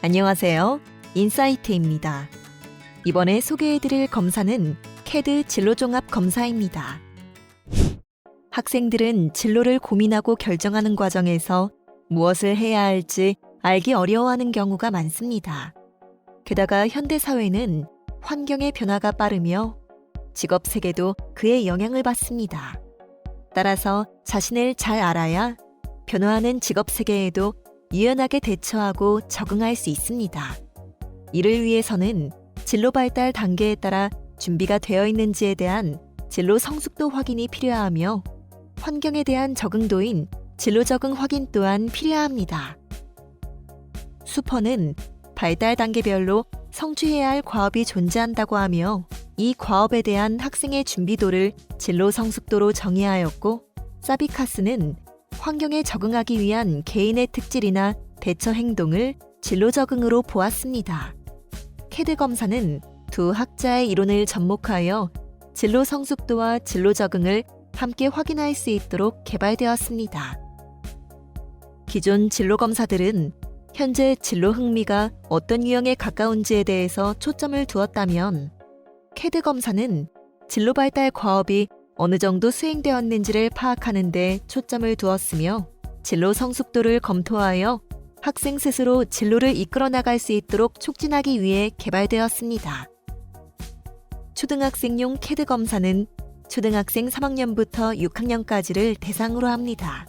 안녕하세요. 인사이트입니다. 이번에 소개해드릴 검사는 CAD 진로종합 검사입니다. 학생들은 진로를 고민하고 결정하는 과정에서 무엇을 해야 할지 알기 어려워하는 경우가 많습니다. 게다가 현대사회는 환경의 변화가 빠르며 직업 세계도 그에 영향을 받습니다. 따라서 자신을 잘 알아야 변화하는 직업 세계에도 유연하게 대처하고 적응할 수 있습니다. 이를 위해서는 진로 발달 단계에 따라 준비가 되어 있는지에 대한 진로 성숙도 확인이 필요하며 환경에 대한 적응도인 진로 적응 확인 또한 필요합니다. 수퍼는 발달 단계별로 성취해야 할 과업이 존재한다고 하며 이 과업에 대한 학생의 준비도를 진로 성숙도로 정의하였고, 사비카스는 환경에 적응하기 위한 개인의 특질이나 대처 행동을 진로 적응으로 보았습니다. CAD 검사는 두 학자의 이론을 접목하여 진로 성숙도와 진로 적응을 함께 확인할 수 있도록 개발되었습니다. 기존 진로 검사들은 현재 진로 흥미가 어떤 유형에 가까운지에 대해서 초점을 두었다면, CAD 검사는 진로 발달 과업이 어느 정도 수행되었는지를 파악하는 데 초점을 두었으며, 진로 성숙도를 검토하여 학생 스스로 진로를 이끌어 나갈 수 있도록 촉진하기 위해 개발되었습니다. 초등학생용 CAD 검사는 초등학생 3학년부터 6학년까지를 대상으로 합니다.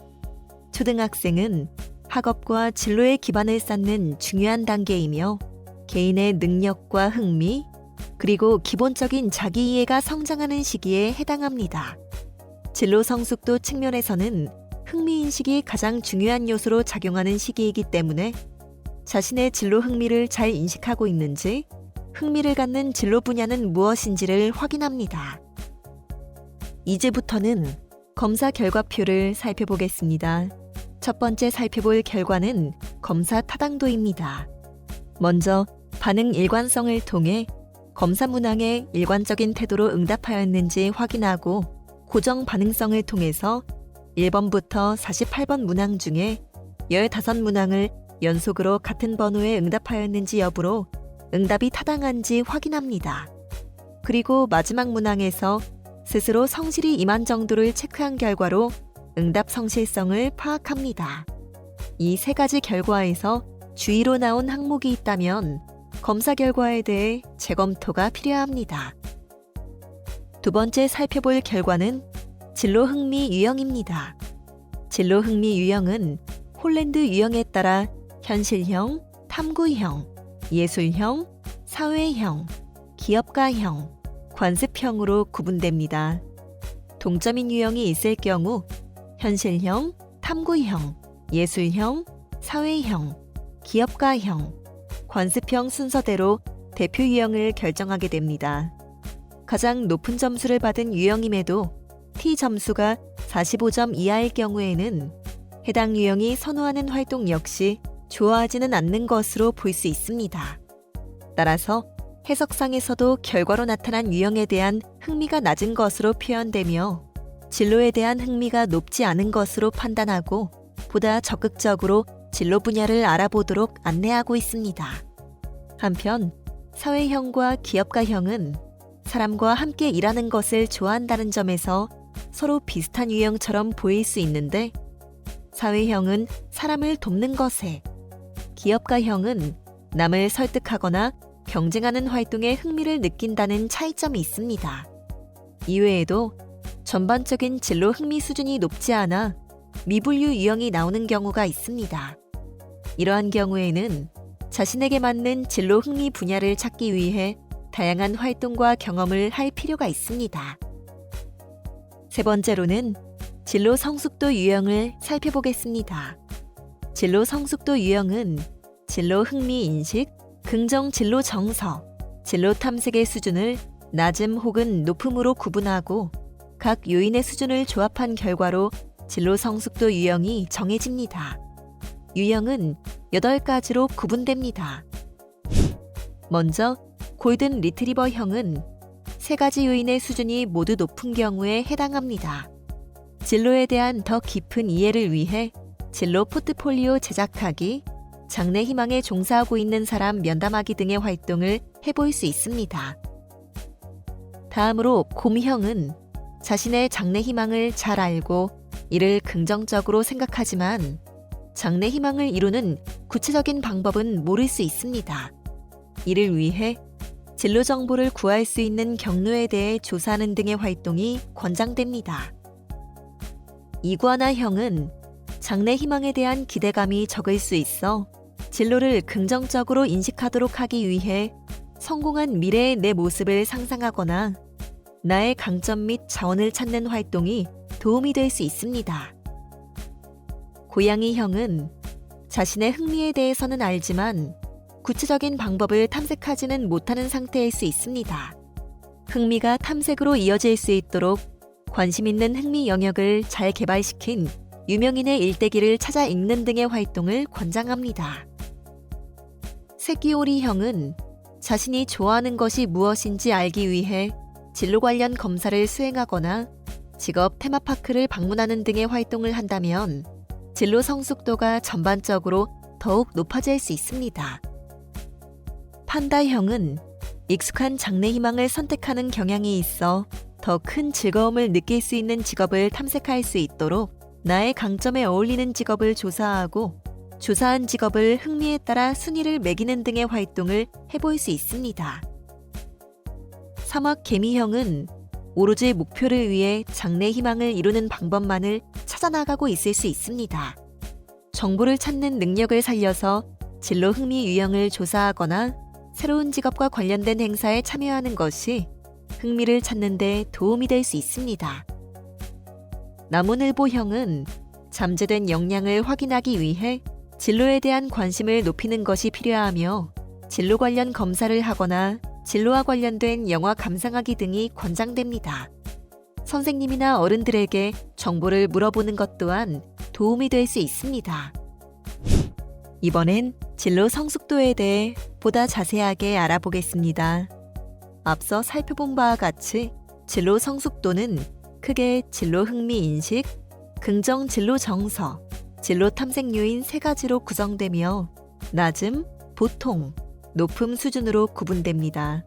초등학생은 학업과 진로의 기반을 쌓는 중요한 단계이며 개인의 능력과 흥미, 그리고 기본적인 자기이해가 성장하는 시기에 해당합니다. 진로 성숙도 측면에서는 흥미인식이 가장 중요한 요소로 작용하는 시기이기 때문에 자신의 진로 흥미를 잘 인식하고 있는지, 흥미를 갖는 진로 분야는 무엇인지를 확인합니다. 이제부터는 검사 결과표를 살펴보겠습니다. 첫 번째 살펴볼 결과는 검사 타당도입니다. 먼저 반응 일관성을 통해 검사 문항에 일관적인 태도로 응답하였는지 확인하고, 고정 반응성을 통해서 1번부터 48번 문항 중에 15문항을 연속으로 같은 번호에 응답하였는지 여부로 응답이 타당한지 확인합니다. 그리고 마지막 문항에서 스스로 성실히 임한 정도를 체크한 결과로 응답 성실성을 파악합니다. 이 세 가지 결과에서 주의로 나온 항목이 있다면 검사 결과에 대해 재검토가 필요합니다. 두 번째 살펴볼 결과는 진로 흥미 유형입니다. 진로 흥미 유형은 홀랜드 유형에 따라 현실형, 탐구형, 예술형, 사회형, 기업가형, 관습형으로 구분됩니다. 동점인 유형이 있을 경우 현실형, 탐구형, 예술형, 사회형, 기업가형, 관습형 순서대로 대표 유형을 결정하게 됩니다. 가장 높은 점수를 받은 유형임에도 T 점수가 45점 이하일 경우에는 해당 유형이 선호하는 활동 역시 좋아하지는 않는 것으로 볼 수 있습니다. 따라서 해석상에서도 결과로 나타난 유형에 대한 흥미가 낮은 것으로 표현되며 진로에 대한 흥미가 높지 않은 것으로 판단하고 보다 적극적으로 진로 분야를 알아보도록 안내하고 있습니다. 한편 사회형과 기업가형은 사람과 함께 일하는 것을 좋아한다는 점에서 서로 비슷한 유형처럼 보일 수 있는데, 사회형은 사람을 돕는 것에, 기업가형은 남을 설득하거나 경쟁하는 활동에 흥미를 느낀다는 차이점이 있습니다. 이외에도 전반적인 진로 흥미 수준이 높지 않아 미분류 유형이 나오는 경우가 있습니다. 이러한 경우에는 자신에게 맞는 진로 흥미 분야를 찾기 위해 다양한 활동과 경험을 할 필요가 있습니다. 세 번째로는 진로 성숙도 유형을 살펴보겠습니다. 진로 성숙도 유형은 진로 흥미 인식, 긍정 진로 정서, 진로 탐색의 수준을 낮음 혹은 높음으로 구분하고 각 요인의 수준을 조합한 결과로 진로 성숙도 유형이 정해집니다. 유형은 8가지로 구분됩니다. 먼저 골든 리트리버형은 3가지 요인의 수준이 모두 높은 경우에 해당합니다. 진로에 대한 더 깊은 이해를 위해 진로 포트폴리오 제작하기, 장래 희망에 종사하고 있는 사람 면담하기 등의 활동을 해볼 수 있습니다. 다음으로 곰형은 자신의 장래 희망을 잘 알고 이를 긍정적으로 생각하지만 장래 희망을 이루는 구체적인 방법은 모를 수 있습니다. 이를 위해 진로 정보를 구할 수 있는 경로에 대해 조사하는 등의 활동이 권장됩니다. 이구아나형은 장래 희망에 대한 기대감이 적을 수 있어 진로를 긍정적으로 인식하도록 하기 위해 성공한 미래의 내 모습을 상상하거나 나의 강점 및 자원을 찾는 활동이 도움이 될 수 있습니다. 고양이형은 자신의 흥미에 대해서는 알지만 구체적인 방법을 탐색하지는 못하는 상태일 수 있습니다. 흥미가 탐색으로 이어질 수 있도록 관심 있는 흥미 영역을 잘 개발시킨 유명인의 일대기를 찾아 읽는 등의 활동을 권장합니다. 새끼오리형은 자신이 좋아하는 것이 무엇인지 알기 위해 진로 관련 검사를 수행하거나 직업 테마파크를 방문하는 등의 활동을 한다면 진로 성숙도가 전반적으로 더욱 높아질 수 있습니다. 판다형은 익숙한 장래 희망을 선택하는 경향이 있어 더 큰 즐거움을 느낄 수 있는 직업을 탐색할 수 있도록 나의 강점에 어울리는 직업을 조사하고 조사한 직업을 흥미에 따라 순위를 매기는 등의 활동을 해볼 수 있습니다. 사막개미형은 오로지 목표를 위해 장래 희망을 이루는 방법만을 찾아나가고 있을 수 있습니다. 정보를 찾는 능력을 살려서 진로 흥미 유형을 조사하거나 새로운 직업과 관련된 행사에 참여하는 것이 흥미를 찾는 데 도움이 될 수 있습니다. 나무늘보형은 잠재된 역량을 확인하기 위해 진로에 대한 관심을 높이는 것이 필요하며 진로 관련 검사를 하거나 진로와 관련된 영화 감상하기 등이 권장됩니다. 선생님이나 어른들에게 정보를 물어보는 것 또한 도움이 될 수 있습니다. 이번엔 진로 성숙도에 대해 보다 자세하게 알아보겠습니다. 앞서 살펴본 바와 같이 진로 성숙도는 크게 진로 흥미 인식, 긍정 진로 정서, 진로 탐색 요인 3가지로 구성되며 낮음, 보통, 높음 수준으로 구분됩니다.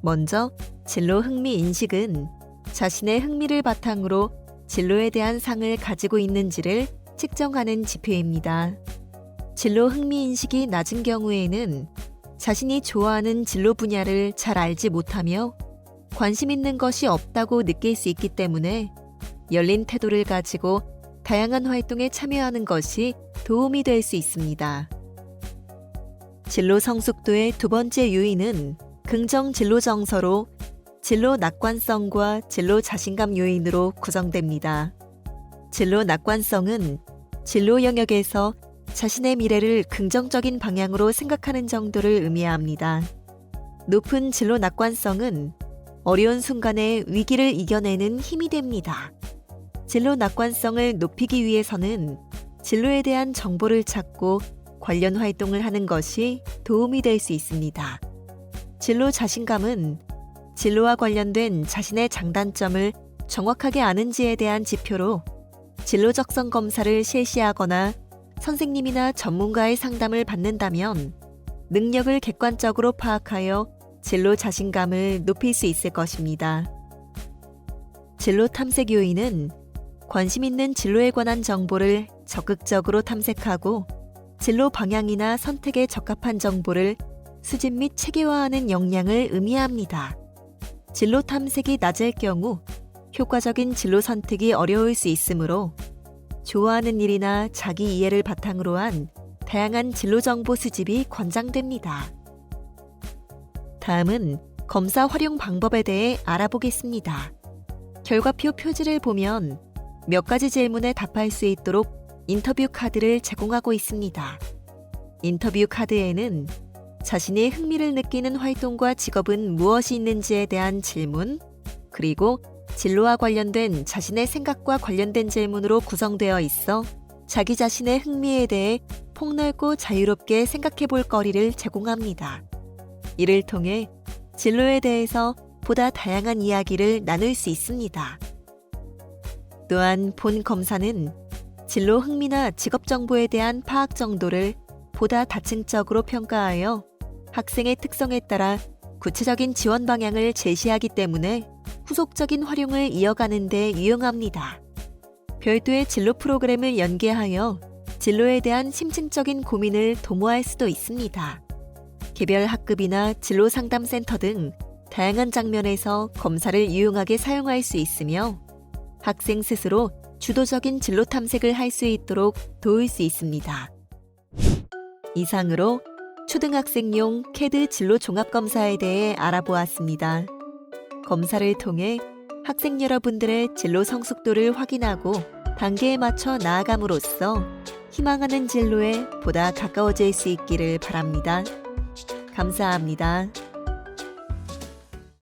먼저 진로 흥미 인식은 자신의 흥미를 바탕으로 진로에 대한 상을 가지고 있는지를 측정하는 지표입니다. 진로 흥미 인식이 낮은 경우에는 자신이 좋아하는 진로 분야를 잘 알지 못하며 관심 있는 것이 없다고 느낄 수 있기 때문에 열린 태도를 가지고 다양한 활동에 참여하는 것이 도움이 될 수 있습니다. 진로 성숙도의 두 번째 요인은 긍정 진로 정서로 진로 낙관성과 진로 자신감 요인으로 구성됩니다. 진로 낙관성은 진로 영역에서 자신의 미래를 긍정적인 방향으로 생각하는 정도를 의미합니다. 높은 진로 낙관성은 어려운 순간에 위기를 이겨내는 힘이 됩니다. 진로 낙관성을 높이기 위해서는 진로에 대한 정보를 찾고 관련 활동을 하는 것이 도움이 될 수 있습니다. 진로 자신감은 진로와 관련된 자신의 장단점을 정확하게 아는지에 대한 지표로 진로 적성 검사를 실시하거나 선생님이나 전문가의 상담을 받는다면 능력을 객관적으로 파악하여 진로 자신감을 높일 수 있을 것입니다. 진로 탐색 요인은 관심 있는 진로에 관한 정보를 적극적으로 탐색하고 진로 방향이나 선택에 적합한 정보를 수집 및 체계화하는 역량을 의미합니다. 진로 탐색이 낮을 경우 효과적인 진로 선택이 어려울 수 있으므로 좋아하는 일이나 자기 이해를 바탕으로 한 다양한 진로 정보 수집이 권장됩니다. 다음은 검사 활용 방법에 대해 알아보겠습니다. 결과표 표지를 보면 몇 가지 질문에 답할 수 있도록 인터뷰 카드를 제공하고 있습니다. 인터뷰 카드에는 자신이 흥미를 느끼는 활동과 직업은 무엇이 있는지에 대한 질문, 그리고 진로와 관련된 자신의 생각과 관련된 질문으로 구성되어 있어 자기 자신의 흥미에 대해 폭넓고 자유롭게 생각해 볼 거리를 제공합니다. 이를 통해 진로에 대해서 보다 다양한 이야기를 나눌 수 있습니다. 또한 본 검사는 진로 흥미나 직업 정보에 대한 파악 정도를 보다 다층적으로 평가하여 학생의 특성에 따라 구체적인 지원 방향을 제시하기 때문에 후속적인 활용을 이어가는 데 유용합니다. 별도의 진로 프로그램을 연계하여 진로에 대한 심층적인 고민을 도모할 수도 있습니다. 개별 학급이나 진로 상담센터 등 다양한 장면에서 검사를 유용하게 사용할 수 있으며 학생 스스로 주도적인 진로 탐색을 할 수 있도록 도울 수 있습니다. 이상으로 초등학생용 캐드 진로 종합검사에 대해 알아보았습니다. 검사를 통해 학생 여러분들의 진로 성숙도를 확인하고 단계에 맞춰 나아감으로써 희망하는 진로에 보다 가까워질 수 있기를 바랍니다. 감사합니다.